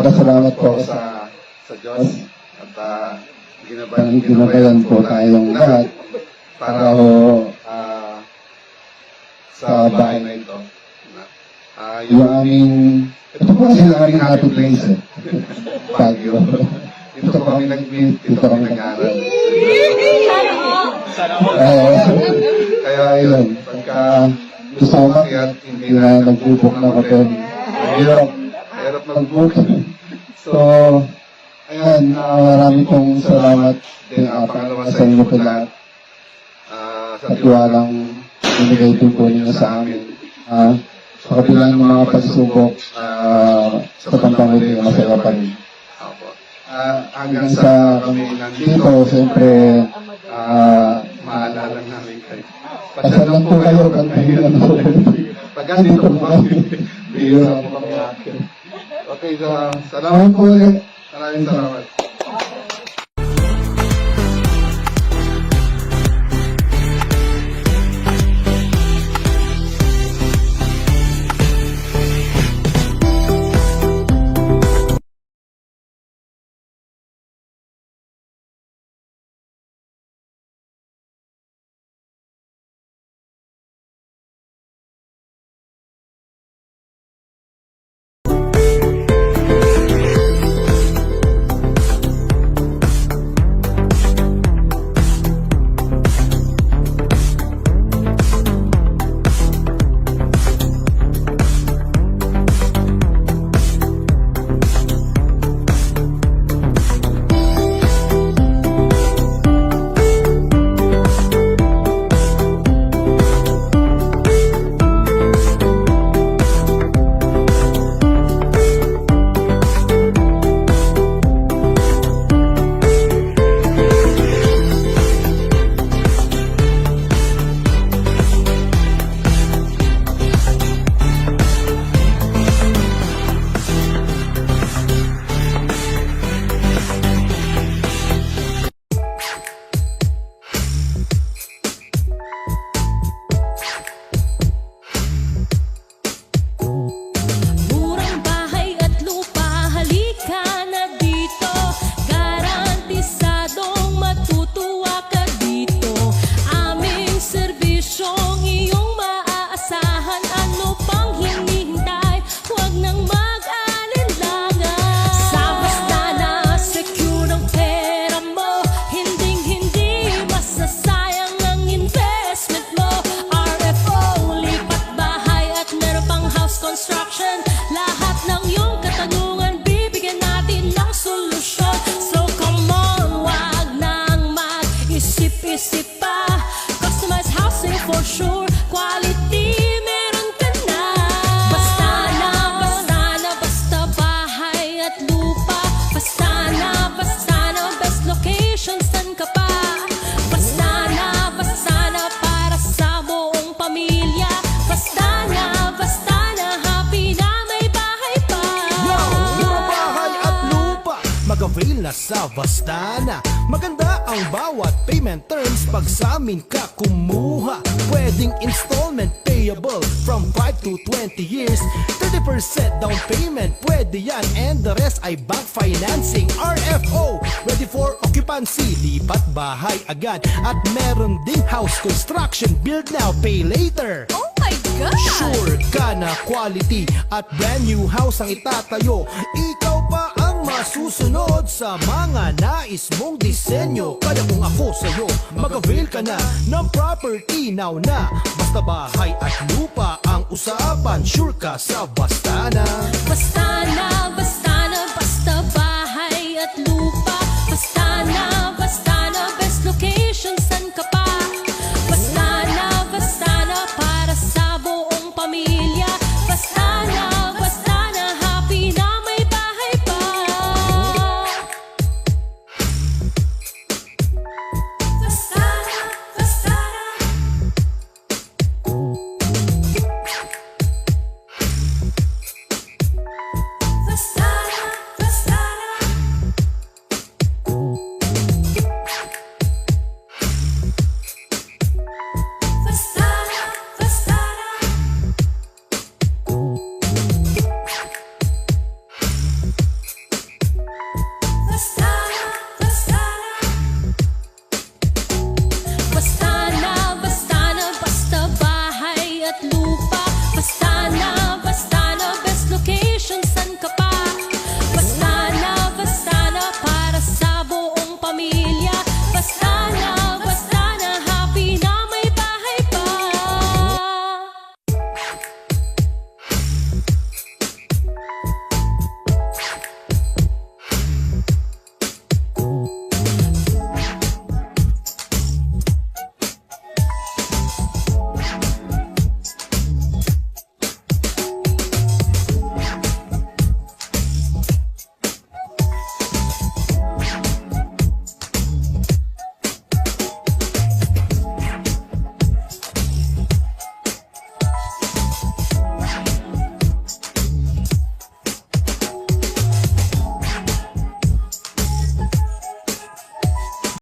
nagpapasalamat po sa Diyos at ginabayan po tayong lahat para ho sa bahay na ito. Yung aming, ito po kasi yung aming happy place eh. Baguio. Dito po kami nag-meet, dito kami nag-aaral. Kaya yun, pagka gusto ko makiat, hindi na nag-book na hotel. Hirap mag-book. So, ayan, marami pong salamat din pangalawa sa inyo po lahat. Sa tiwalang binigay din po ninyo sa amin. Sa kabila ng mga pagsubok, sa pampamuli, masaya pa rin. Hanggang sa kami nandito, siyempre, maalala namin kayo. Pasal lang po kayo, kantahin na po. Pag andito po kami, bihira po kami akin. Okay, so, salamat po ulit. Maraming salamat. Mag-avail na sa Vastana. Maganda ang bawat payment terms pag sa amin ka kumuha. Pwedeng installment payable from 5 to 20 years. 30% down payment, pwede yan. And the rest ay bank financing. RFO, ready for occupancy. Lipat bahay agad. At meron ding house construction. Build now, pay later. Oh my God! Sure ka na quality at brand new house ang itatayo. Ikaw pa ang masusunod sa mga nais mong disenyo. Kaya kung ako sa'yo, mag-avail ka na ng property now na. Basta bahay at lupa ang usapan, sure ka sa Vastana. Vastana.